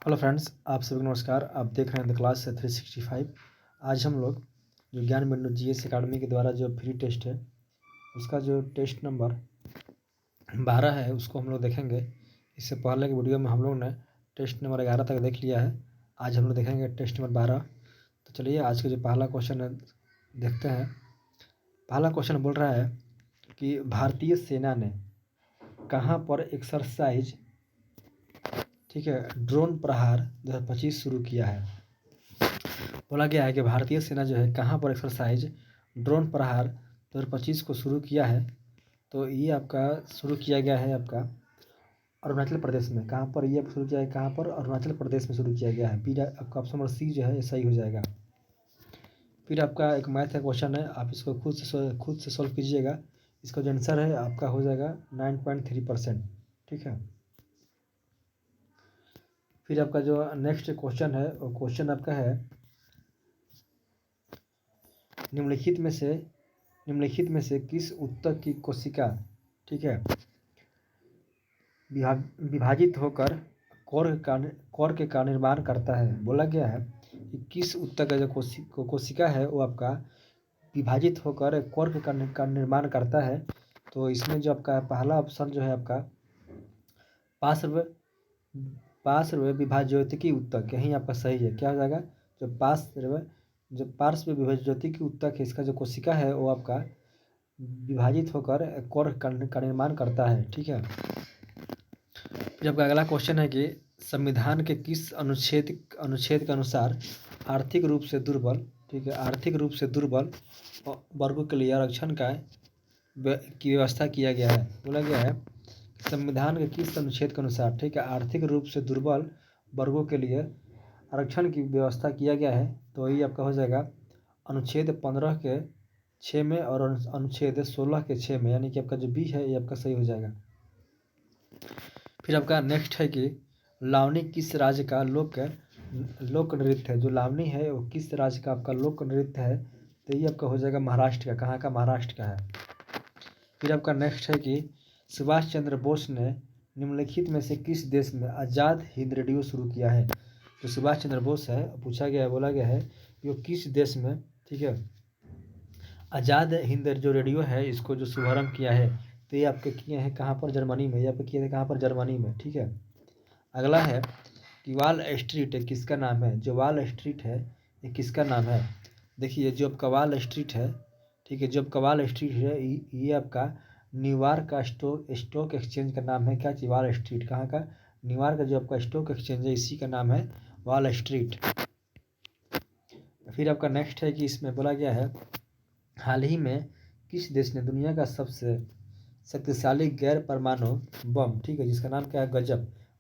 Hello friends, आप सभी को नमस्कार। आप देख रहे हैं द क्लास 365। आज हम लोग जो ज्ञान बिंदु जीएस अकेडमी के द्वारा जो फ्री टेस्ट है उसका जो टेस्ट नंबर 12 है उसको हम लोग देखेंगे। इससे पहले की वीडियो में हम लोग ने टेस्ट नंबर 11 तक देख लिया है। आज हम लोग देखेंगे टेस्ट नंबर 12। तो चलिए आज का जो पहला क्वेश्चन है देखते हैं। पहला क्वेश्चन बोल रहा है कि भारतीय सेना ने कहाँ पर एक्सरसाइज ड्रोन प्रहार 2025 शुरू किया है। बोला गया है कि भारतीय सेना जो है कहाँ पर एक्सरसाइज ड्रोन प्रहार 2025 को शुरू किया है। तो ये आपका शुरू किया गया है आपका अरुणाचल प्रदेश में। कहाँ पर ये शुरू किया है? कहाँ पर? अरुणाचल प्रदेश में शुरू किया गया है। फिर आपका ऑप्शन नंबर सी जो है ये सही हो जाएगा। फिर आपका एक मैथ का क्वेश्चन है, आप इसको खुद से सॉल्व कीजिएगा। इसका जो आंसर है आपका हो जाएगा 9.3%। ठीक है। फिर आपका जो नेक्स्ट क्वेश्चन है वो क्वेश्चन आपका है निम्नलिखित में से किस ऊतक की कोशिका विभाजित होकर कोर्क का निर्माण करता है। बोला गया है कि किस ऊतक का जो कोशिका है वो आपका विभाजित होकर कोर्क का निर्माण करता है। तो इसमें जो आपका पहला ऑप्शन जो है आपका पार्श्व विभाज्योतिकी ऊतक, यही आपका सही है। क्या हो जाएगा? जो पार्श्व विभाज्योतिकी ऊतक है इसका जो कोशिका है वो आपका विभाजित होकर कोर्क का निर्माण करता है। ठीक है। फिर आपका अगला क्वेश्चन है कि संविधान के किस अनुच्छेद के अनुसार आर्थिक रूप से दुर्बल वर्गों के लिए आरक्षण की व्यवस्था किया गया है। बोला गया है संविधान के किस अनुच्छेद के अनुसार आर्थिक रूप से दुर्बल वर्गों के लिए आरक्षण की व्यवस्था किया गया है। तो ये आपका हो जाएगा अनुच्छेद 15 के 6 में और अनुच्छेद 16 के 6 में, यानी कि आपका जो बी है ये आपका सही हो जाएगा। फिर आपका नेक्स्ट है कि लावनी किस राज्य का लोक नृत्य है। जो लावनी है वो किस राज्य का आपका लोक नृत्य है। तो ये आपका हो जाएगा महाराष्ट्र का। कहाँ का? महाराष्ट्र का है। फिर आपका नेक्स्ट है कि सुभाष चंद्र बोस ने निम्नलिखित में से किस देश में आज़ाद हिंद रेडियो शुरू किया है। जो सुभाष चंद्र बोस है पूछा गया है, बोला गया है कि वो किस देश में आज़ाद हिंद जो रेडियो है इसको जो शुभारंभ किया है। तो ये आपके किए हैं कहाँ पर? जर्मनी में। ये आपके किए थे कहाँ पर? जर्मनी में। ठीक है। अगला है कि वाल स्ट्रीट किसका नाम है। जो वाल स्ट्रीट है ये किसका नाम है? देखिए जो आपका वाल स्ट्रीट है, जो आपका वाल स्ट्रीट है ये आपका न्यूयॉर्क का स्टॉक एक्सचेंज का नाम है। क्या चीज़? वाल स्ट्रीट। कहाँ का? न्यूयॉर्क का जो आपका स्टॉक एक्सचेंज है इसी का नाम है वाल स्ट्रीट। फिर आपका नेक्स्ट है कि इसमें बोला गया है हाल ही में किस देश ने दुनिया का सबसे शक्तिशाली गैर परमाणु बम जिसका नाम क्या है?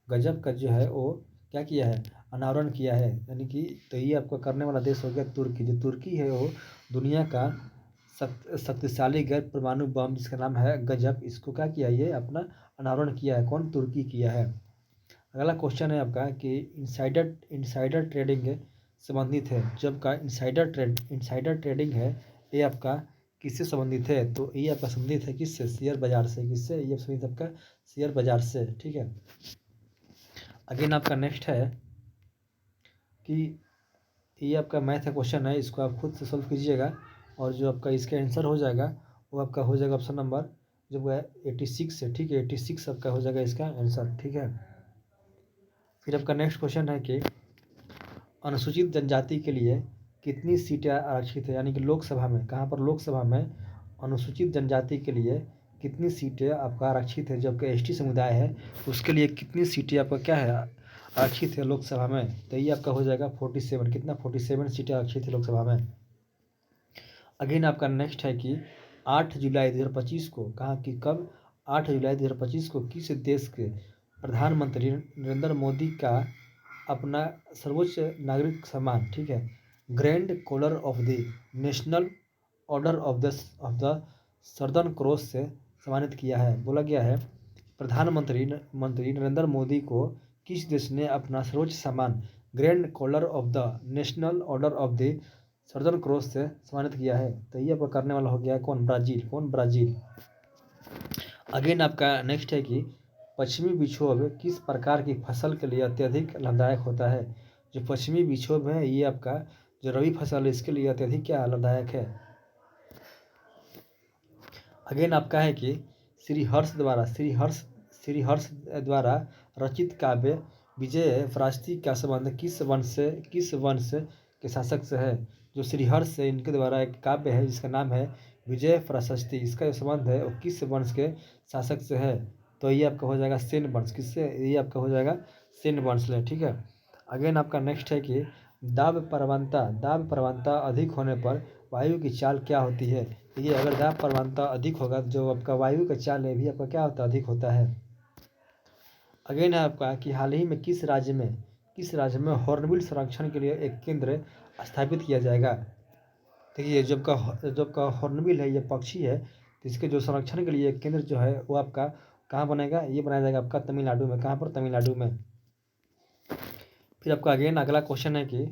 गजब का जो है वो क्या किया है? अनावरण किया है। यानी कि तो ये आपका करने वाला देश हो गया तुर्की। जो तुर्की है वो दुनिया का शक्तिशाली गैर परमाणु बम जिसका नाम है गजब, इसको क्या किया? ये अपना अनावरण किया है। कौन? तुर्की किया है। अगला क्वेश्चन है आपका कि इनसाइडर ट्रेडिंग संबंधित है। जब का इनसाइडर ट्रेडिंग है ये आपका किससे संबंधित है? तो ये आपका संबंधित है किससे? शेयर बाजार से। किससे? ये संबंधित आपका शेयर बाजार से। ठीक है। अगेन आपका नेक्स्ट है कि ये आपका मैथ का क्वेश्चन है, इसको आप खुद से सॉल्व कीजिएगा और जो आपका इसका आंसर हो जाएगा वो आपका हो जाएगा ऑप्शन नंबर जो है 86 है। ठीक है। 86 आपका हो जाएगा इसका आंसर। ठीक है। फिर आपका नेक्स्ट क्वेश्चन है कि अनुसूचित जनजाति के लिए कितनी सीटें आरक्षित है। यानी कि लोकसभा में, कहाँ पर? लोकसभा में अनुसूचित जनजाति के लिए कितनी सीटें आपका आरक्षित है। जो आपका एसटी समुदाय है उसके लिए कितनी सीटें आपका क्या है? आरक्षित है लोकसभा में। तो ये आपका हो जाएगा 47। कितना? 47 सीटें आरक्षित है लोकसभा में। अगेन आपका नेक्स्ट है कि 8 जुलाई 2025 को, कहाँ की कब? 8 जुलाई 2025 को किस देश के प्रधानमंत्री नरेंद्र मोदी का अपना सर्वोच्च नागरिक सम्मान grand collar of the national order of the southern cross से सम्मानित किया है। बोला गया है प्रधानमंत्री नरेंद्र मोदी को किस देश ने अपना सर्वोच्च सम्मान grand collar of the national order of the southern cross से सम्मानित किया है। तो ये आपका करने वाला हो गया है कौन? ब्राज़ील। कौन? ब्राज़ील। अगेन आपका नेक्स्ट है कि पश्चिमी विक्षोभ किस प्रकार की फसल के लिए अत्यधिक लाभदायक होता है? जो पश्चिमी विक्षोभ है ये आपका जो रबी फसल है इसके लिए अत्यधिक क्या लाभदायक है? अगेन आपका है कि श्री हर्ष द्वारा रचित काव्य विजय प्राशस्त्य का संबंध किस वंश के शासक से है? जो श्रीहर्ष है इनके द्वारा एक काव्य है जिसका नाम है विजय प्राशस्त्य, इसका जो संबंध है वो किस वंश के शासक से है? तो ये आपका हो जाएगा सेन वंश। किससे? ये आपका हो जाएगा सेन वंश ले, ठीक है। अगेन आपका नेक्स्ट है कि दाब प्रवणता अधिक होने पर वायु की चाल क्या होती है? देखिए अगर दाब प्रवणता अधिक होगा तो जो आपका वायु का चाल है भी आपका क्या होता है? अधिक होता है। अगेन है आपका कि हाल ही में किस राज्य में हॉर्नबिल संरक्षण के लिए एक केंद्र स्थापित किया जाएगा? देखिए जब का हॉर्नबिल है ये पक्षी है तो इसके जो संरक्षण के लिए एक केंद्र जो है वो आपका कहाँ बनेगा? ये बनाया जाएगा आपका तमिलनाडु में। कहाँ पर? तमिलनाडु में। फिर आपका अगेन अगला क्वेश्चन है कि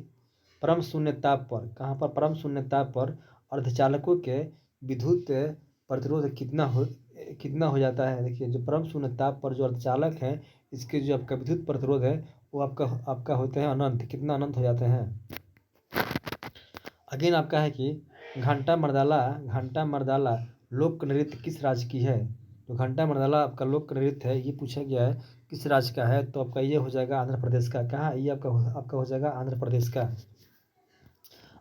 परम शून्य ताप पर, कहाँ पर? परम शून्य ताप पर अर्धचालकों के विद्युत प्रतिरोध कितना हो जाता है? देखिए जो परम शून्य ताप पर जो अर्धचालक हैं इसके जो आपका विद्युत प्रतिरोध है वो आपका होते हैं अनंत। कितना अनंत हो जाते हैं? अगेन आपका है कि घंटा मर्दाला लोक नृत्य किस राज्य की है? तो घंटा मर्दाला आपका लोक नृत्य है ये पूछा गया है किस राज्य का है? तो आपका ये हो जाएगा आंध्र प्रदेश का। कहाँ? ये आपका हो जाएगा आंध्र प्रदेश का।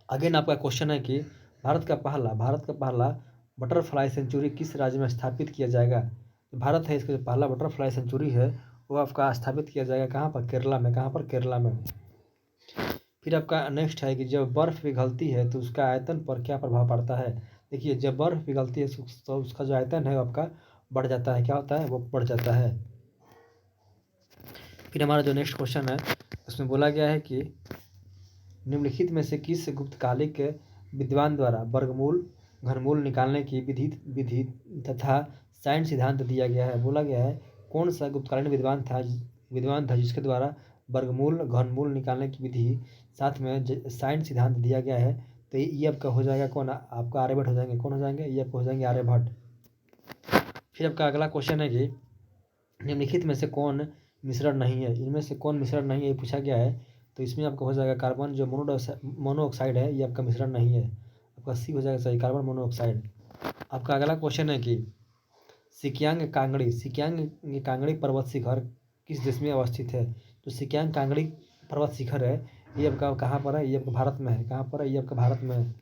अगेन आपका क्वेश्चन है कि भारत का पहला बटरफ्लाई सेंचुरी किस राज्य में स्थापित किया जाएगा? तो भारत है इसका जो पहला बटरफ्लाई सेंचुरी है वो आपका स्थापित किया जाएगा कहाँ पर? केरला में। कहाँ पर? केरला में। फिर आपका नेक्स्ट है कि जब बर्फ़ पिघलती है तो उसका आयतन पर क्या प्रभाव पड़ता है? देखिए जब बर्फ़ पिघलती है तो उसका जो आयतन है आपका बढ़ जाता है। क्या होता है? वो बढ़ जाता है। फिर हमारा जो नेक्स्ट क्वेश्चन है उसमें बोला गया है कि निम्नलिखित में से किस गुप्तकालिक विद्वान द्वारा वर्गमूल घनमूल निकालने की विधि तथा साइन सिद्धांत दिया गया है? बोला गया है कौन सा गुप्तकालीन विद्वान था जिसके द्वारा वर्गमूल घनमूल निकालने की विधि साथ में साइन सिद्धांत दिया गया है? तो ये आपका हो जाएगा कौन? आपका आर्यभट्ट हो जाएंगे। कौन हो जाएंगे? ये आपको हो जाएंगे आर्यभट्ट। फिर आपका अगला क्वेश्चन है कि निम्नलिखित में से कौन मिश्रण नहीं है? इनमें से कौन मिश्रण नहीं है ये पूछा गया है। तो इसमें आपका हो जाएगा कार्बन जो मोनोऑक्साइड है ये आपका मिश्रण नहीं है। आपका सी हो जाएगा सही, कार्बन मोनोऑक्साइड। आपका अगला क्वेश्चन है कि सिकियांग कांगड़ी पर्वत शिखर किस देश में अवस्थित है? तो सिकियांग कांगड़ी पर्वत शिखर है ये आपका कहाँ पर है? ये आपका भारत में है। कहाँ पर है? ये आपका भारत में है।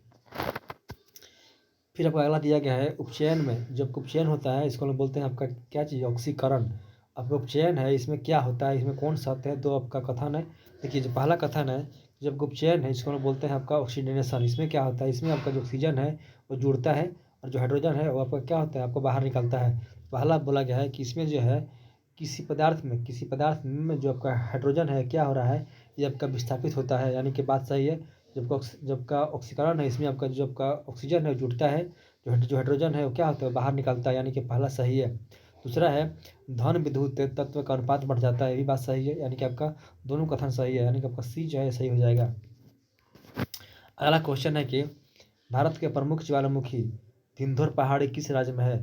फिर आपका अगला दिया गया है उपचयन में, जब उपचयन होता है इसको हम बोलते हैं आपका क्या चीज़? ऑक्सीकरण। आपका उपचयन है इसमें क्या होता है? इसमें कौन सा है? तो आपका कथन है। देखिए जो पहला कथन है जब उपचयन है इसको हम बोलते हैं आपका ऑक्सीडेशन। इसमें क्या होता है? इसमें आपका जो ऑक्सीजन है वो जुड़ता है और जो हाइड्रोजन है वो आपका क्या होता है? आपको बाहर निकलता है। पहला बोला गया है कि इसमें जो है किसी पदार्थ में जो आपका हाइड्रोजन है क्या हो रहा है? ये आपका विस्थापित होता है, यानी कि बात सही है। जब का ऑक्सीकरण है इसमें आपका जो आपका ऑक्सीजन है जुड़ता है, जो हाइड्रोजन है वो क्या होता है? बाहर निकलता है, यानी कि पहला सही है। दूसरा है धन विद्युत तत्व का अनुपात बढ़ जाता है, ये भी बात सही है, यानी कि आपका दोनों कथन सही है, यानी कि आपका सी जो है सही हो जाएगा। अगला क्वेश्चन है कि भारत के प्रमुख ज्वालामुखी धुंधुर पहाड़ी किस राज्य में है?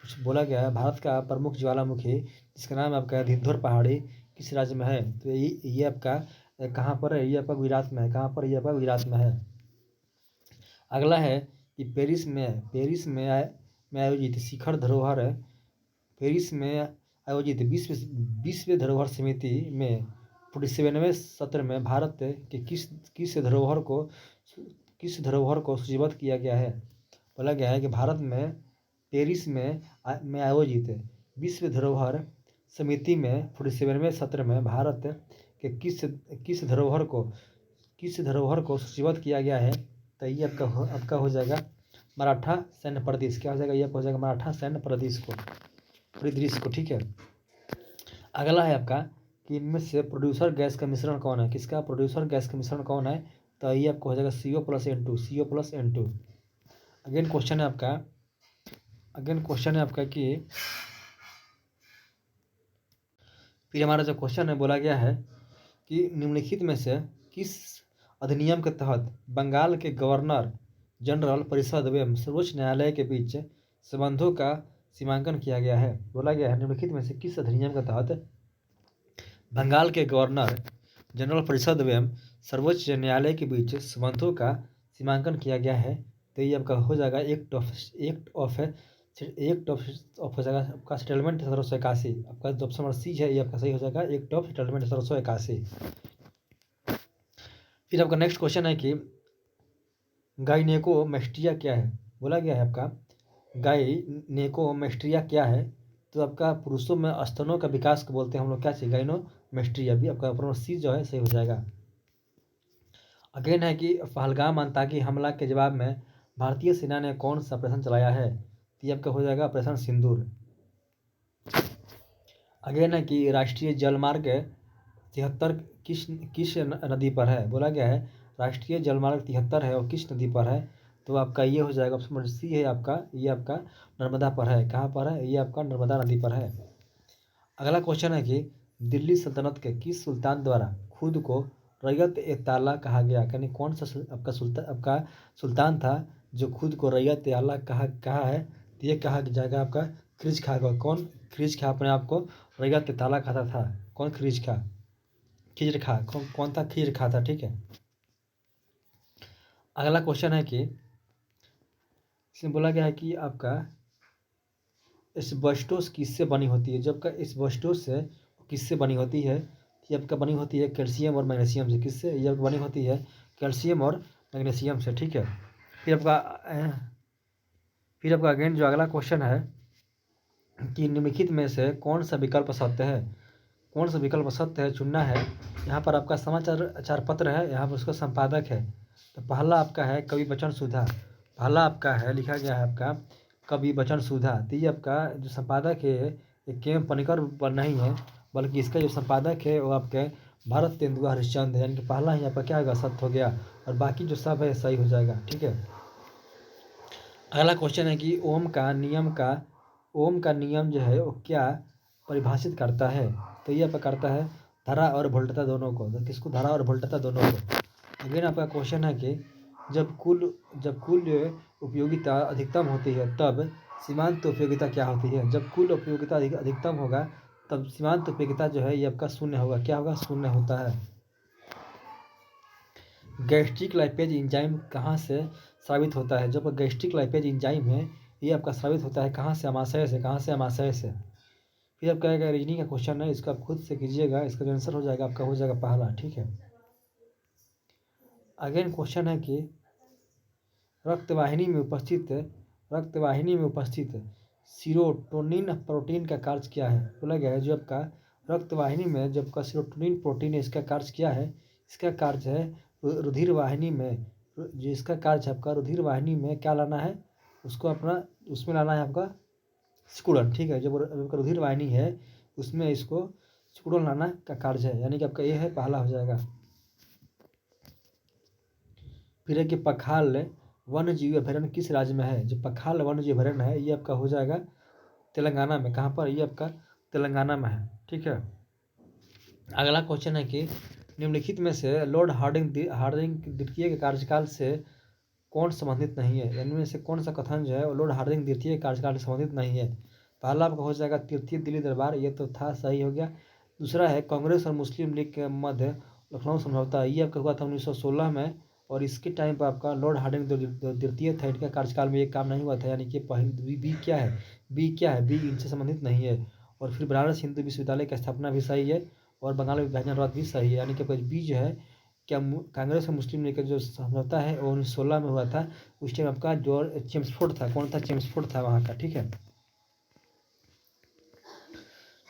कुछ बोला गया है भारत का प्रमुख ज्वालामुखी जिसका नाम आपका धुंधुर पहाड़ी किस राज्य में है? तो ये आपका कहाँ पर है? ये आपका गुजरात में है। कहाँ पर? ये आपका गुजरात में है। अगला है कि पेरिस में आयोजित शिखर धरोहर पेरिस में आयोजित विश्व धरोहर समिति में 47वें सत्र में भारत के किस धरोहर को सूचीबद्ध किया गया है? बोला गया है कि भारत में पेरिस में आयोजित विश्व धरोहर समिति में 47वें सत्र में भारत के किस धरोहर को सूचीबद्ध किया गया है? तो ये आपका हो जाएगा मराठा सैन्य प्रदेश। क्या हो जाएगा? ये आपका हो जाएगा मराठा सैन्य प्रदेश को, ठीक है। अगला है आपका कि इनमें से प्रोड्यूसर गैस का मिश्रण कौन है? किसका प्रोड्यूसर गैस का मिश्रण कौन है? तो ये आपको हो जाएगा CO+N2। अगेन क्वेश्चन है आपका कि फिर हमारा जो क्वेश्चन है बोला गया है कि निम्नलिखित में से किस अधिनियम के तहत बंगाल के गवर्नर जनरल परिषद एवं सर्वोच्च न्यायालय के बीच संबंधों का सीमांकन किया गया है? बोला गया है निम्नलिखित में से किस अधिनियम के तहत बंगाल के गवर्नर जनरल परिषद एवं सर्वोच्च न्यायालय के बीच संबंधों का सीमांकन किया गया है? तो ये आपका हो जाएगा एक्ट ऑफ हो जाएगा आपका सेटलमेंट 1781। आपका जो ऑप्शन नंबर सी है ये आपका सही हो जाएगा, एक्ट ऑफ सेटलमेंट 1781। फिर आपका नेक्स्ट क्वेश्चन है कि गाइनेकोमेस्टिया क्या है? बोला गया है आपका गाइनेकोमेस्टिया क्या है? तो आपका पुरुषों में स्तनों का विकास को बोलते हैं हम लोग क्या चाहिए, गाइनोमेस्टिया। भी आपका ऑप्शन सी जो है सही हो जाएगा। अगेन है कि पहलगाम आतंकी हमला के जवाब में भारतीय सेना ने कौन सा ऑपरेशन चलाया है? तो ये आपका हो जाएगा ऑपरेशन सिंदूर। अगेन है कि राष्ट्रीय जलमार्ग 73 किस नदी पर है? बोला गया है राष्ट्रीय जलमार्ग 73 है और किस नदी पर है? तो आपका ये हो जाएगा ऑप्शन सी है आपका, ये आपका नर्मदा पर है। कहाँ पर है? ये आपका नर्मदा नदी पर है। अगला क्वेश्चन है कि दिल्ली सल्तनत के किस सुल्तान द्वारा खुद को रैयत ए ताला कहा गया? यानी कौन सा आपका सुल्तान था जो खुद को रैयत ए आला कहा है? तो ये कहा जाएगा आपका खिरज खा का। कौन खिरज खा अपने आप को रैयत ए ताला खाता था? कौन खिरज खा? खिजर खा कौन था? खिजर खा था। ठीक है। अगला क्वेश्चन है कि इसमें बोला गया है कि आपका एस्बेस्टोस किससे बनी होती है? जब का एस्बेस्टोस से किससे बनी होती है? ये आपका बनी होती है कैल्शियम और मैग्नीशियम से। किससे? ये आपका बनी होती है कैल्शियम और मैग्नीशियम से। ठीक है। फिर आपका अगेन जो अगला क्वेश्चन है कि निम्नलिखित में से कौन सा विकल्प सत्य है? कौन सा विकल्प सत्य है चुनना है। यहाँ पर आपका समाचार पत्र है, यहाँ पर उसका संपादक है। तो पहला आपका है कवि बचन सुधा। पहला आपका है लिखा गया है आपका कवि बचन सुधा। तो ये आपका जो संपादक है ये के.एम. पनिकर पर नहीं है, बल्कि इसका जो संपादक है वो आपके भारत तेंदुआ हरिश्चंद्र है। यानी कि पहला ही आपका क्या होगा? सत्य हो गया और बाकी जो सब है सही हो जाएगा। ठीक है। अगला क्वेश्चन है कि ओम का नियम जो है वो क्या परिभाषित करता है? तो ये आपका करता है धारा और वोल्टता दोनों को। तो किसको? धारा और वोल्टता दोनों को। अगेन आपका क्वेश्चन है कि जब कुल उपयोगिता अधिकतम होती है तब सीमांत उपयोगिता क्या होती है? जब कुल उपयोगिता अधिकतम होगा तब सीमांत उपयोगिता जो है ये आपका शून्य होगा। क्या होगा? शून्य होता है। गैस्ट्रिक लाइपेज एंजाइम कहाँ से साबित होता है? जब गैस्ट्रिक लाइपेज एंजाइम है ये आपका साबित होता है कहाँ से? अमाशय से। कहाँ से? अमाशय से। फिर आपका रीजनिंग का क्वेश्चन है, इसको आप खुद से कीजिएगा। इसका जो आंसर हो जाएगा आपका हो जाएगा पहला। ठीक है। अगेन क्वेश्चन है कि रक्तवाहिनी में उपस्थित सीरोटोनिन प्रोटीन का कार्य क्या है? बोला गया है जो आपका रक्तवाहिनी में जब का सीरोटोनिन प्रोटीन है इसका कार्य क्या है? इसका कार्य है रुधिर वाहिनी में, जो इसका कार्य है आपका रुधिर वाहिनी में क्या लाना है? उसको अपना उसमें लाना है आपका सिकुड़न। ठीक है। जब आपका रुधिर वाहिनी है उसमें इसको सिकुड़न लाना का कार्य है। यानी कि आपका ये है पहला हो जाएगा। फिर है कि पखाल वन्यजीव अभयारण्य किस राज्य में है? जो पखाल वन्यजीव अभयारण्य है ये आपका हो जाएगा तेलंगाना में। कहाँ पर? ये आपका तेलंगाना में है। ठीक है। अगला क्वेश्चन है कि निम्नलिखित में से लॉर्ड हार्डिंग द्वितीय के कार्यकाल से कौन संबंधित नहीं है? इनमें से कौन सा कथन जो है वो लॉर्ड हार्डिंग द्वितीय कार्यकाल से संबंधित नहीं है? पहला आपका हो जाएगा तृतीय दिल्ली दरबार, ये तो था सही हो गया। दूसरा है कांग्रेस और मुस्लिम लीग के मध्य लखनऊ समझौता, ये आपका हुआ था 1916 में और इसके टाइम पर आपका लॉर्ड हार्डिंग द्वितीय था, इनका कार्यकाल में ये काम नहीं हुआ था। यानी कि पहली बी क्या है? बी इनसे संबंधित नहीं है। और फिर बनारस हिंदू विश्वविद्यालय की स्थापना भी सही है और बंगाल विभाजन बात भी सही है। यानी कि बी जो है क्या कांग्रेस और मुस्लिम लीग का जो समझौता है वो 1916 में हुआ था। उस टाइम आपका जो चेम्सफोर्ड था, कौन था? चेम्सफोर्ड था वहाँ का। ठीक है।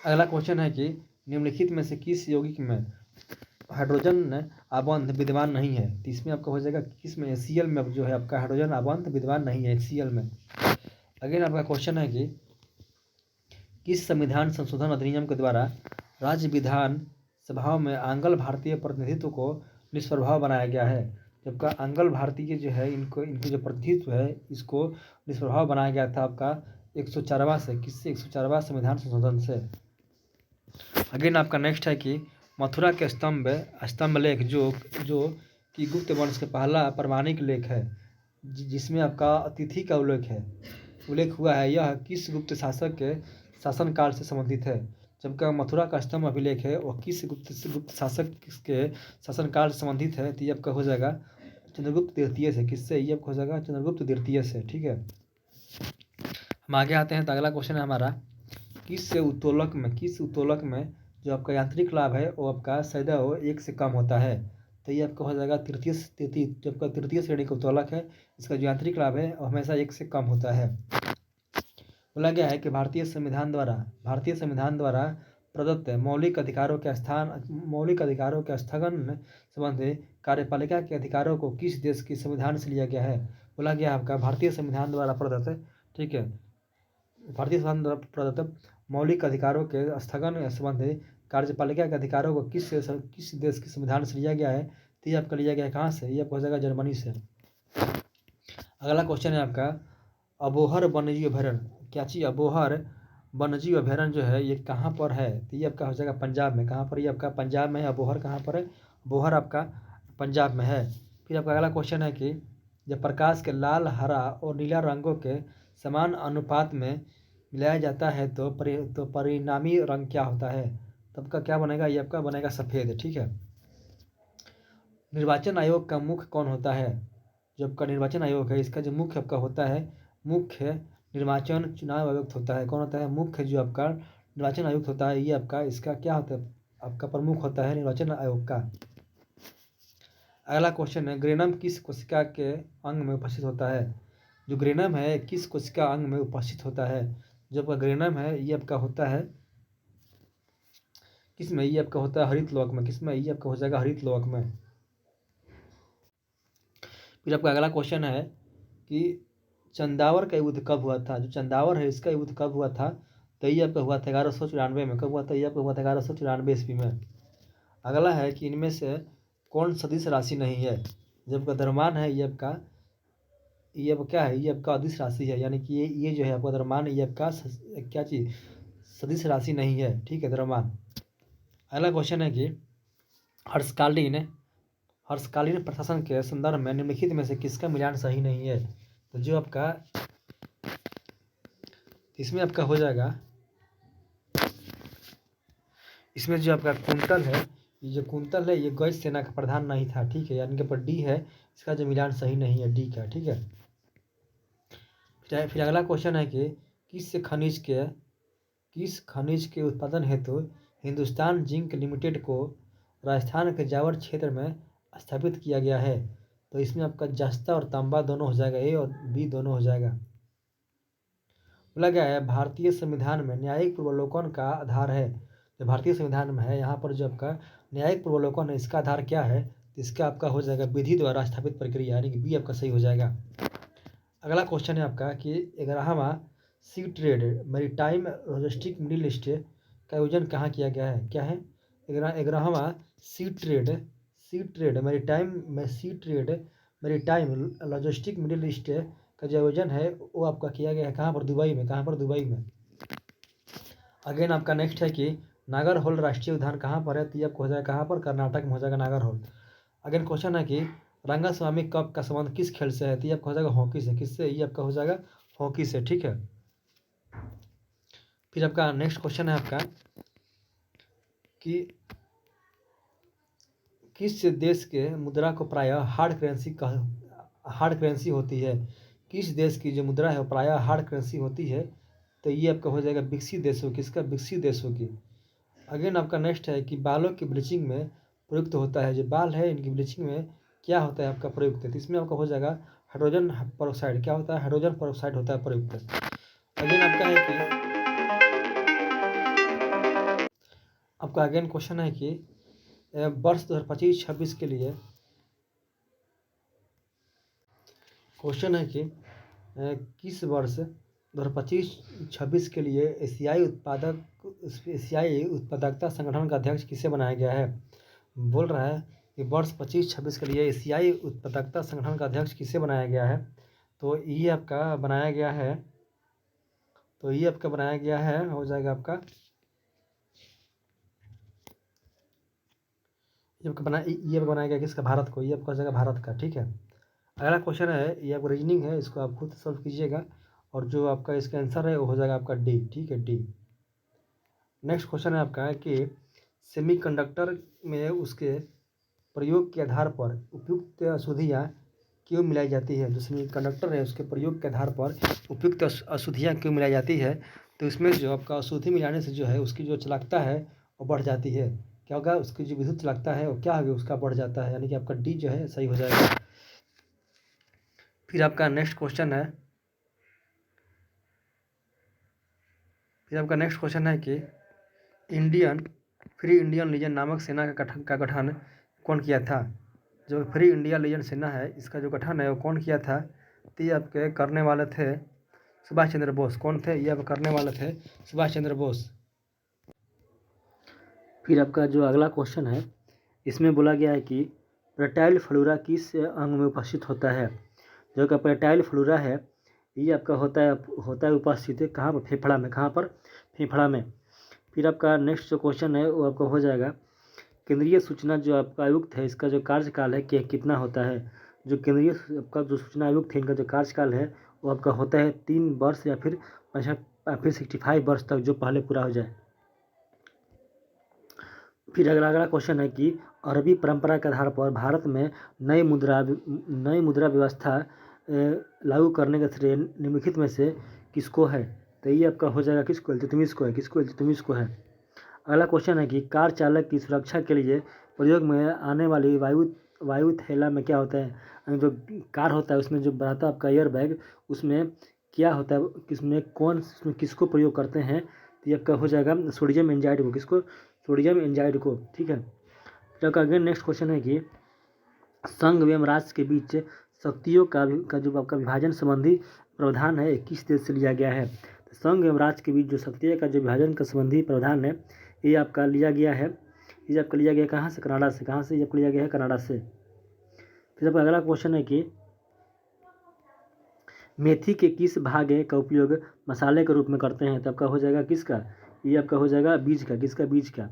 अगला क्वेश्चन है कि निम्नलिखित में से किस यौगिक में हाइड्रोजन आबंध विद्यमान नहीं है? तो इसमें आपका हो जाएगा किस में? HCl में जो है आपका हाइड्रोजन आबंध विद्यमान नहीं है HCl में। अगेन आपका क्वेश्चन है कि किस संविधान संशोधन अधिनियम के द्वारा राज्य विधान सभाओं में आंग्ल भारतीय प्रतिनिधित्व को निष्प्रभाव बनाया गया है? जबकि आंग्ल भारतीय जो है इनको जो प्रतिनिधित्व है इसको निष्प्रभाव बनाया गया था आपका 104वां से। किससे? 104वां संविधान संशोधन से। अगेन आपका नेक्स्ट है कि मथुरा के स्तंभ लेख जो कि गुप्त वंश का पहला प्रमाणिक लेख है जिसमें आपका अतिथि का उल्लेख है। उल्लेख हुआ है यह किस गुप्त शासक के शासनकाल से संबंधित है। जबकि मथुरा का स्तंभ अभिलेख है वह किस गुप्त शासक के शासनकाल से संबंधित है, तो ये आपका हो जाएगा चंद्रगुप्त द्वितीय से। किससे? ये आपका हो जाएगा चंद्रगुप्त द्वितीय से। ठीक है, हम आगे आते हैं तो अगला क्वेश्चन है हमारा, किस उत्तोलक में जो आपका यांत्रिक लाभ है वो आपका सदैव 1 से कम होता है, तो ये आपका हो जाएगा तृतीय। जो आपका तृतीय श्रेणी का उत्तोलक है इसका जो यांत्रिक लाभ है वो हमेशा 1 से कम होता है। बोला गया है कि भारतीय संविधान द्वारा प्रदत्त मौलिक अधिकारों के स्थगन संबंधी कार्यपालिका के अधिकारों को किस देश के संविधान से लिया गया है। बोला गया आपका भारतीय संविधान द्वारा प्रदत्त, ठीक है, भारतीय संविधान द्वारा प्रदत्त मौलिक अधिकारों के स्थगन संबंधी कार्यपालिका के अधिकारों को किस देश के संविधान से लिया गया है, तो ये आपका लिया गया है कहाँ से? ये आपका हो जाएगा जर्मनी से। अगला क्वेश्चन है आपका, अबोहर वन्यजीव अभयारण्य, क्या चीज़? अबोहर वन्यजीव अभयारण्य जो है ये कहाँ पर है, तो ये आपका हो जाएगा पंजाब में। कहाँ पर? ये आपका पंजाब में है। अबोहर कहाँ पर है? अबोहर आपका पंजाब में है। फिर आपका अगला क्वेश्चन है कि जब प्रकाश के लाल, हरा और नीला रंगों के समान अनुपात में मिलाया जाता है तो परिणामी रंग क्या होता है? तब का क्या बनेगा? ये आपका बनेगा सफ़ेद। ठीक है, निर्वाचन आयोग का मुख्य कौन होता है? जो आपका निर्वाचन आयोग है इसका जो मुख्य आपका होता है, मुख्य निर्वाचन चुनाव आयुक्त होता है। कौन होता है? मुख्य जो आपका निर्वाचन आयुक्त होता है ये आपका इसका क्या होता है? आपका प्रमुख होता है निर्वाचन आयोग का। अगला क्वेश्चन है, ग्रेनम किस कोशिका के अंग में उपस्थित होता है? जो ग्रेनम है किस कोशिका अंग में उपस्थित होता है? जो आपका ग्रेनम है ये आपका होता है किसमें? ये आपका होता है हरित लोक में। किसमें? ये आपका हो जाएगा हरित लोक में। फिर आपका अगला क्वेश्चन है कि चंदावर का युद्ध कब हुआ था? जो चंदावर है इसका युद्ध कब हुआ था? तो ये आपका हुआ था 1194 में। कब हुआ था? ये आपका हुआ था 1194 ईस्वी में। अगला है कि इनमें से कौन सदिश राशि नहीं है? जब आपका द्रव्यमान है ये आपका क्या है? ये आपका अदिश राशि है, यानी कि ये जो है आपका द्रव्यमान ये आपका क्या चीज़? सदिश राशि नहीं है। ठीक है, द्रव्यमान। अगला क्वेश्चन है कि हर्षकालीन प्रशासन के संदर्भ में निम्नलिखित में से किसका मिलान सही नहीं है? तो जो आपका इसमें आपका हो जाएगा, इसमें जो आपका कुंतल है, ये जो कुंतल है ये गज सेना का प्रधान नहीं था। ठीक है, यानी कि पर डी है इसका जो मिलान सही नहीं है, डी का। ठीक है, फिर अगला क्वेश्चन है कि किस खनिज के उत्पादन हेतु हिंदुस्तान जिंक लिमिटेड को राजस्थान के जावर क्षेत्र में स्थापित किया गया है? तो इसमें आपका जस्ता और तांबा दोनों हो जाएगा, ए और बी दोनों हो जाएगा। बोला गया है भारतीय संविधान में न्यायिक पूर्वावलोकन का आधार है। जो भारतीय संविधान में है यहाँ पर जो आपका न्यायिक पूर्वावलोकन है इसका आधार क्या है? तो इसका आपका हो जाएगा विधि द्वारा स्थापित प्रक्रिया, यानी कि बी आपका सही हो जाएगा। अगला क्वेश्चन है आपका कि 11वां sea trade maritime logistic middle east का आयोजन कहाँ किया गया है? क्या है? 11वां sea trade maritime logistic middle east का जो आयोजन है वो आपका किया गया है कहाँ पर? दुबई में। कहाँ पर? दुबई में। अगेन आपका नेक्स्ट है कि नागरहोल राष्ट्रीय उद्यान कहाँ पर है? तो ये आपको हो जाएगा कहाँ पर? कर्नाटक में हो जाएगा नागरहोल। अगेन क्वेश्चन है कि रंगास्वामी कप का संबंध किस खेल से है? तो ये आपका हो जाएगा हॉकी से। किससे? ये आपका हो जाएगा हॉकी से। ठीक है, फिर आपका नेक्स्ट क्वेश्चन है आपका कि किस देश के मुद्रा को प्रायः हार्ड करेंसी होती है? किस देश की जो मुद्रा है वो प्रायः हार्ड करेंसी होती है? तो ये आपका हो जाएगा विकसित देशों की। इसका विकसित देशों की। अगेन आपका नेक्स्ट है कि बालों की ब्लीचिंग में प्रयुक्त होता है, जो बाल है इनकी ब्लीचिंग में क्या होता है आपका प्रयुक्त? तो इसमें आपका हो जाएगा हाइड्रोजन पेरोक्साइड। क्या होता है? हाइड्रोजन पेरोक्साइड होता है प्रयुक्त। अगेन आपका है कि आपका अगेन क्वेश्चन है कि वर्ष 2025-26 के लिए क्वेश्चन है कि किस वर्ष 2025-26 के लिए एशियाई उत्पादकता संगठन का अध्यक्ष किसे बनाया गया है? बोल रहा है कि वर्ष 25-26 के लिए एशियाई उत्पादकता संगठन का अध्यक्ष किसे बनाया गया है? तो ये आपका बनाया गया है, हो जाएगा आपका ये बनाया गया किसका? भारत को। ये आपका हो जाएगा भारत का। ठीक है, अगला क्वेश्चन है ये आपको रीजनिंग है, इसको आप खुद सॉल्व कीजिएगा और जो आपका इसका आंसर है वो हो जाएगा आपका डी। ठीक है, डी। नेक्स्ट क्वेश्चन है आपका कि सेमीकंडक्टर में उसके प्रयोग के आधार पर उपयुक्त अशुद्धियाँ क्यों मिलाई जाती है। जो सेमीकंडक्टर है उसके प्रयोग के आधार पर उपयुक्त अशुद्धियाँ क्यों मिलाई जाती है। तो इसमें जो आपका अशुद्धि मिलाने से जो है उसकी जो चालकता है वो बढ़ जाती है। क्या होगा, उसकी जो विद्युत चालकता है वो क्या होगी, उसका बढ़ जाता है, यानी कि आपका डी जो है सही हो जाएगा। फिर आपका नेक्स्ट क्वेश्चन है कि फ्री इंडियन लीजन नामक सेना का गठन कौन किया था। जो फ्री इंडिया लीजन सेना है इसका जो गठन है वो कौन किया था। तो ये आपके करने वाले थे सुभाष चंद्र बोस। कौन थे, ये आप करने वाले थे सुभाष चंद्र बोस। फिर आपका जो अगला क्वेश्चन है इसमें बोला गया है कि प्रेटाइल फ्लोरा किस अंग में उपस्थित होता है। जो कि प्रेटाइल फ्लोरा है ये आपका होता है उपस्थित है कहाँ पर, फेफड़ा में। कहाँ पर, फेफड़ा में। फिर आपका नेक्स्ट जो क्वेश्चन है वो आपका हो जाएगा केंद्रीय सूचना जो आपका आयुक्त है इसका जो कार्यकाल है कि कितना होता है। जो केंद्रीय आपका जो सूचना आयुक्त है इनका जो कार्यकाल है वो आपका होता है 3 वर्ष या फिर 65 वर्ष तक, जो पहले पूरा हो जाए। फिर अगला क्वेश्चन है कि अरबी परंपरा के आधार पर भारत में नई मुद्रा व्यवस्था लागू करने का श्रेय निम्नलिखित में से किसको है। तो ये आपका हो जाएगा किसको, इल्तुतमिश को है। किसको, इल्तुतमिश को है। अगला क्वेश्चन है कि कार चालक की सुरक्षा के लिए प्रयोग में आने वाली वायु थैला में क्या होता है। जो कार होता है उसमें जो बनाता है आपका एयर बैग, उसमें क्या होता है, उसमें किसको प्रयोग करते हैं। तो ये आपका हो जाएगा सोडियम एंजाइड को। किसको, सोडियम एंजाइड को। ठीक है। फिर आपका अगेन नेक्स्ट क्वेश्चन है कि संघ एवं राष्ट्र के बीच शक्तियों का जो आपका विभाजन संबंधी प्रावधान है किस देश से लिया गया है। तो संघ एवं राष्ट्र के बीच जो शक्तियों का जो विभाजन का संबंधी प्रावधान है ये आपका लिया गया है। ये आपका लिया गया कहाँ से, कनाडा से। कहाँ से ये आपको लिया गया है, कनाडा से। फिर आपका अगला क्वेश्चन है कि मेथी के किस भाग का उपयोग मसाले के रूप में करते हैं। तो आपका हो जाएगा किसका, ये आपका हो जाएगा बीज का। किसका, बीज का।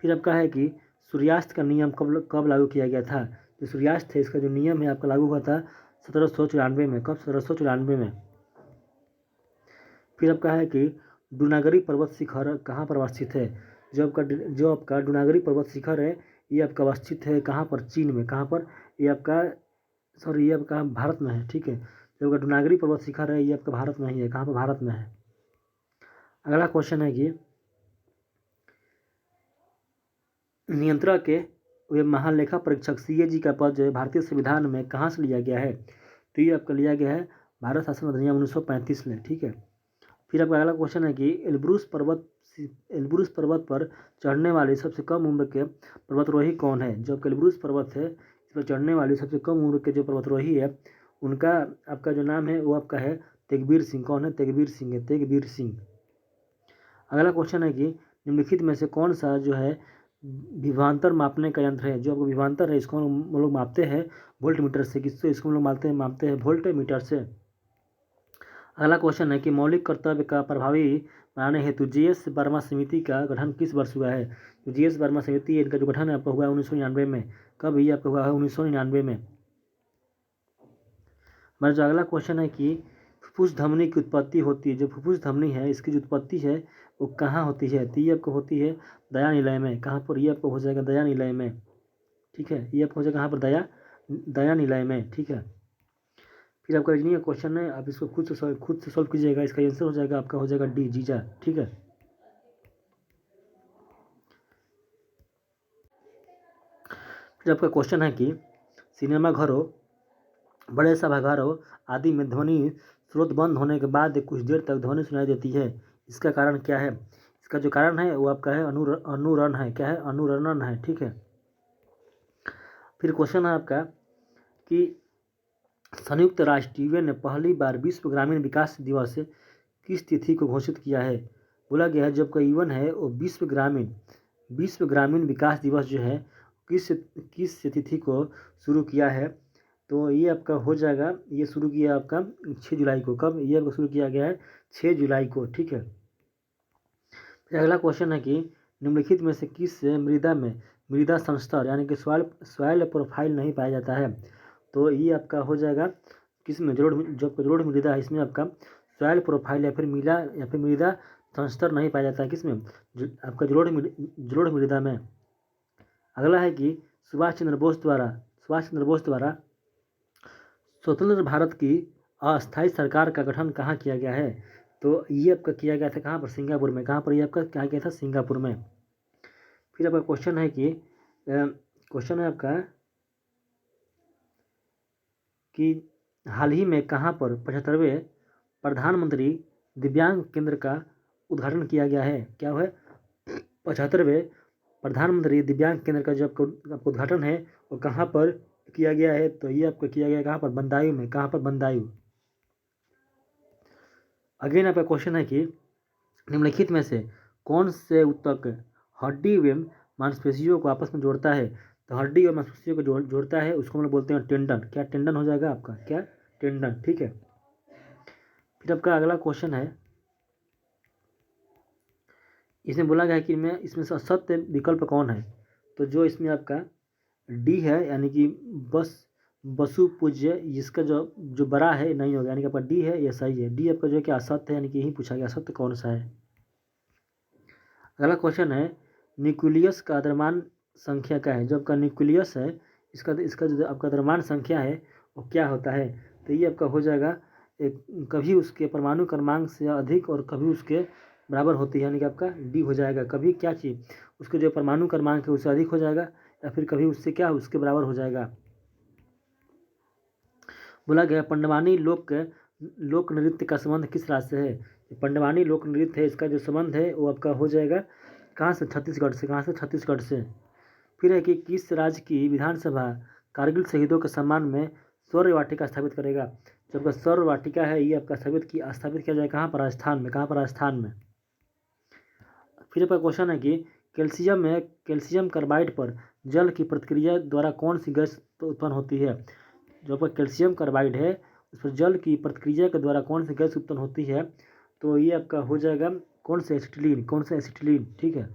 फिर आपका है कि सूर्यास्त का नियम कब लागू किया गया था। जो सूर्यास्त है इसका जो नियम है आपका लागू हुआ था 1794 में। कब, 1794 में। फिर आपका है कि डूनागरी पर्वत शिखर कहाँ पर अवस्थित है। जो आपका डूनागरी पर्वत शिखर है ये आपका अवस्थित है कहाँ पर, चीन में। कहाँ पर, ये आपका ये आपका भारत में है। ठीक है। जो आपका डूनागरी पर्वत शिखर है ये आपका भारत में ही है। कहाँ पर, भारत में है। अगला क्वेश्चन है कि नियंत्रक के वे महालेखा परीक्षक CAG का पद जो है भारतीय संविधान में कहाँ से लिया गया है। तो ये आपका लिया गया है भारत शासन अधिनियम 1935 में। ठीक है। फिर आपका अगला क्वेश्चन है कि एल्ब्रूस पर्वत पर चढ़ने वाले सबसे कम उम्र के पर्वतारोही कौन है। जो आपका एल्ब्रूस पर्वत है इस पर चढ़ने वाले सबसे कम उम्र के जो पर्वतारोही है उनका आपका जो नाम है वो आपका है तेगबीर सिंह। कौन है, तेगबीर सिंह है, तेगबीर सिंह। अगला क्वेश्चन है कि निम्नलिखित में से कौन सा जो है विभवांतर मापने का यंत्र है। जो आपको विभवांतर है इसको हम लोग मापते हैं वोल्ट मीटर से। किससे, इसको हम लोग मापते हैं वोल्ट मीटर से। अगला क्वेश्चन है कि मौलिक कर्तव्य का प्रभावी बनाने हेतु GS वर्मा समिति का गठन किस वर्ष हुआ है। तो GS वर्मा समिति इनका जो गठन है आपका हुआ है 1999 में। कब, ये आपका हुआ है 1999 में। हमारा जो अगला क्वेश्चन है कि फुफ्फुस धमनी की उत्पत्ति होती है। जो फुफ्फुस धमनी है इसकी जो उत्पत्ति है वो कहाँ होती है। तो ये आपको होती है दयानिलय में। कहाँ पर, ये आपको हो जाएगा दयानिलय में। ठीक है। ये आपको हो जाएगा कहाँ पर, दयानिलय में। ठीक है। फिर आपका रीजनिंग का क्वेश्चन है, आप इसको खुद से सॉल्व कीजिएगा। इसका आंसर हो जाएगा आपका हो जाएगा डी, जीजा। ठीक है। फिर आपका क्वेश्चन है कि सिनेमा घरों, बड़े सभागारों आदि में ध्वनि स्रोत बंद होने के बाद कुछ देर तक ध्वनि सुनाई देती है। इसका कारण क्या है। इसका जो कारण है वो आपका है अनुरण है। क्या है, अनुरणन है। ठीक है। फिर क्वेश्चन है आपका कि संयुक्त राष्ट्र UN ने पहली बार विश्व ग्रामीण विकास दिवस किस तिथि को घोषित किया है। बोला गया है जब का UN है वो विश्व ग्रामीण विकास दिवस जो है किस तिथि को शुरू किया है। तो ये आपका हो जाएगा, ये शुरू किया आपका 6 जुलाई को। कब, ये आपका शुरू किया गया है 6 जुलाई को। ठीक है। फिर अगला क्वेश्चन है कि निम्नलिखित में से किस मृदा संस्तर यानी कि सॉइल प्रोफाइल नहीं पाया जाता है। तो ये आपका हो जाएगा किस में, जो आपका जलोढ़ मृदा है इसमें आपका सॉइल प्रोफाइल या फिर मृदा संस्तर नहीं पाया जाता है किसमें, आपका जलोढ़ मृदा में। अगला है कि सुभाष चंद्र बोस द्वारा स्वतंत्र भारत की अस्थायी सरकार का गठन कहाँ किया गया है। तो ये आपका किया गया था कहाँ पर, सिंगापुर में। कहाँ पर ये आपका क्या गया था, सिंगापुर में। फिर आपका क्वेश्चन है कि क्वेश्चन है आपका कि हाल ही में कहाँ पर 75वें प्रधानमंत्री दिव्यांग केंद्र का उद्घाटन किया गया है। क्या है, 75वें प्रधानमंत्री दिव्यांग केंद्र का जो आपका उद्घाटन है वो कहाँ पर किया गया है। तो ये आपको किया गया कहाँ पर, बंदायूं में। कहाँ पर, बंदायूं। अगेन आपका क्वेश्चन है कि निम्नलिखित में से कौन से ऊतक हड्डी एवं मांसपेशियों को आपस में जोड़ता है। तो हड्डी और मांसपेशियों को जोड़ता है, उसको हम लोग बोलते हैं टेंडन। क्या टेंडन हो जाएगा आपका, क्या टेंडन, ठीक है। फिर आपका अगला क्वेश्चन है, इसमें बोला गया है कि इसमें से सत्य विकल्प कौन है। तो जो इसमें आपका डी है, यानी कि वसु पूज्य, जिसका जो बड़ा है नहीं होगा, यानी कि आपका डी है, ये सही है। डी आपका जो है कि असत्य है, यानी कि यही पूछा गया असत्य कौन सा है। अगला क्वेश्चन है, न्यूक्लियस का द्रव्यमान संख्या क्या है। जो आपका न्यूक्लियस है, इसका जो आपका द्रव्यमान संख्या है वो क्या होता है। तो ये आपका हो जाएगा कभी उसके परमाणु क्रमांक से अधिक और कभी उसके बराबर होती है, यानी कि आपका डी हो जाएगा। कभी क्या चीज़, उसके जो परमाणु क्रमांक है उससे अधिक हो जाएगा, या फिर कभी उससे क्या, उसके बराबर हो जाएगा। बोला गया पंडवानी लोक नृत्य का संबंध किस राज्य से है। पंडवानी लोक नृत्य है, इसका जो संबंध है वो आपका हो जाएगा कहाँ से, छत्तीसगढ़ से। कहाँ से, छत्तीसगढ़ से। फिर है कि किस राज्य की विधानसभा कारगिल शहीदों के सम्मान में शौर्य वाटिका स्थापित करेगा। जो आपका शौर्य वाटिका है ये आपका स्थापित किया जाएगा कहाँ पर, राजस्थान में। कहाँ पर, राजस्थान में। फिर आपका क्वेश्चन है कि कैल्शियम कार्बाइड पर जल की प्रतिक्रिया द्वारा कौन सी गैस उत्पन्न होती है। जो आपका कैल्शियम कार्बाइड है उस पर जल की प्रतिक्रिया के द्वारा कौन सी गैस उत्पन्न होती है। तो ये आपका हो जाएगा कौन सा, एसिटिलीन, ठीक है।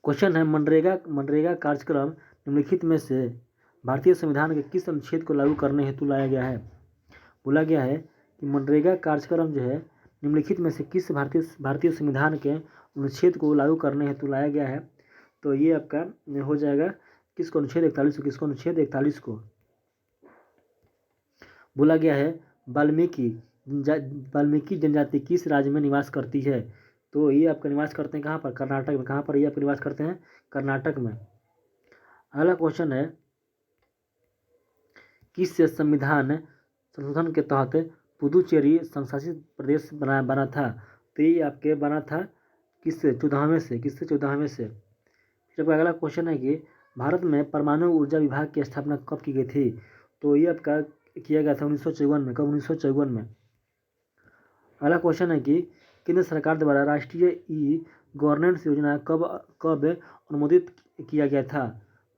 क्वेश्चन है, मनरेगा कार्यक्रम निम्नलिखित में से भारतीय संविधान के किस अनुच्छेद को लागू करने हेतु लाया गया है। बोला गया है कि मनरेगा कार्यक्रम जो है निम्नलिखित में से किस भारतीय संविधान के अनुच्छेद को लागू करने हेतु लाया गया है। तो ये आपका हो जाएगा किसको, अनुच्छेद 41 को। किसको, अनुच्छेद 41 को। बोला गया है वाल्मीकि जनजाति किस राज्य में निवास करती है। तो ये आपका निवास करते हैं कहाँ पर, कर्नाटक में। कहाँ पर ये आपका निवास करते हैं, कर्नाटक में। अगला क्वेश्चन है, किस संविधान संशोधन के तहत पुदुचेरी संशासित प्रदेश बना था। तो ये आपके बना था किससे, 14वें से। किससे, 14वें से। फिर आपका अगला क्वेश्चन है कि भारत में परमाणु ऊर्जा विभाग की स्थापना कब की गई थी। तो ये आपका किया गया था 1954 में। कब, 1954 में। अगला क्वेश्चन है कि केंद्र सरकार द्वारा राष्ट्रीय ई गवर्नेंस योजना कब अनुमोदित किया गया था।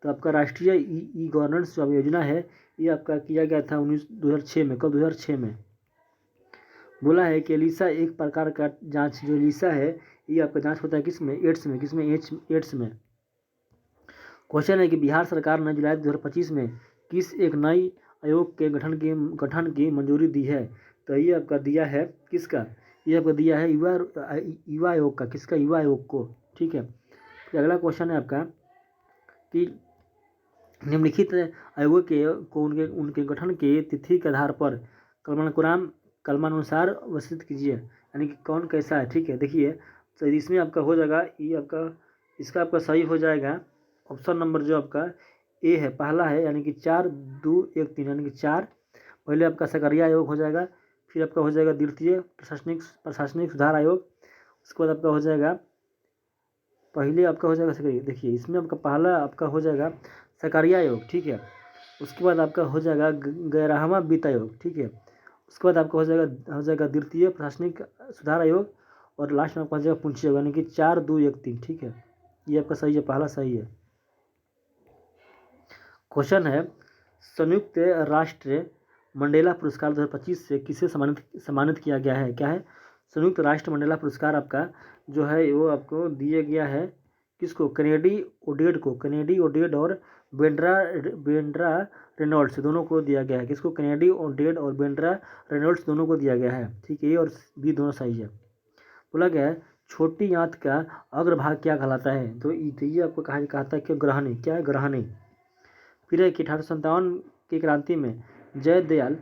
तो आपका राष्ट्रीय ई गवर्नेंस जो योजना है ये आपका किया गया था 2006 में। कब, 2006 में। बोला है कि एलिसा एक प्रकार का जांच, जो एलिसा है ये आपका जांच होता है किसमें, एड्स में। किसमें, एड्स में। क्वेश्चन है कि बिहार सरकार ने जुलाई 2025 में किस एक नई आयोग के गठन की मंजूरी दी है। तो ये आपका दिया है किसका, ये आपका दिया है युवा आयोग का। किसका, युवा आयोग को, ठीक है। फिर अगला क्वेश्चन है आपका कि निम्नलिखित आयोगों को उनके गठन की तिथि के आधार पर क्रमानुसार वर्णित कीजिए, यानी कि कौन कैसा है, ठीक है। देखिए तो इसमें आपका हो जाएगा ये आपका, इसका आपका सही हो जाएगा ऑप्शन नंबर जो आपका ए है, पहला है, यानी कि 4-2-1-3, यानी कि 4 पहले आपका सकरिया आयोग हो जाएगा। फिर आपका हो जाएगा द्वितीय प्रशासनिक सुधार आयोग। उसके बाद आपका हो जाएगा पहले आपका हो जाएगा सकरिया। देखिए इसमें आपका पहला आपका हो जाएगा सकरिया आयोग, ठीक है। उसके बाद आपका हो जाएगा 11वां वित्त आयोग, ठीक है। उसके बाद आपका हो जाएगा द्वितीय प्रशासनिक सुधार आयोग, और लास्ट में आपका हो जाएगा पूंछी आयोग, यानी कि 4-2-1-3, ठीक है। ये आपका सही है, पहला सही है। क्वेश्चन है, संयुक्त राष्ट्र मंडेला पुरस्कार 2025 से किसे सम्मानित किया गया है। क्या है, संयुक्त राष्ट्र मंडेला पुरस्कार आपका जो है वो आपको दिया गया है किसको, कैनेडी ओडेड और बेंड्रा रेनॉल्ड्स दोनों को दिया गया है। किसको, कैनेडी ओडेड और बेंड्रा रेनॉल्ड्स दोनों को दिया गया है। ठीक है, ए और बी दोनों सही है। बोला गया है छोटी आंत का अग्रभाग क्या कहलाता है, तो ये आपको कहता है कि ग्रहणी। क्या है, ग्रहणी। फिर है कि 1857 की क्रांति में जयदयाल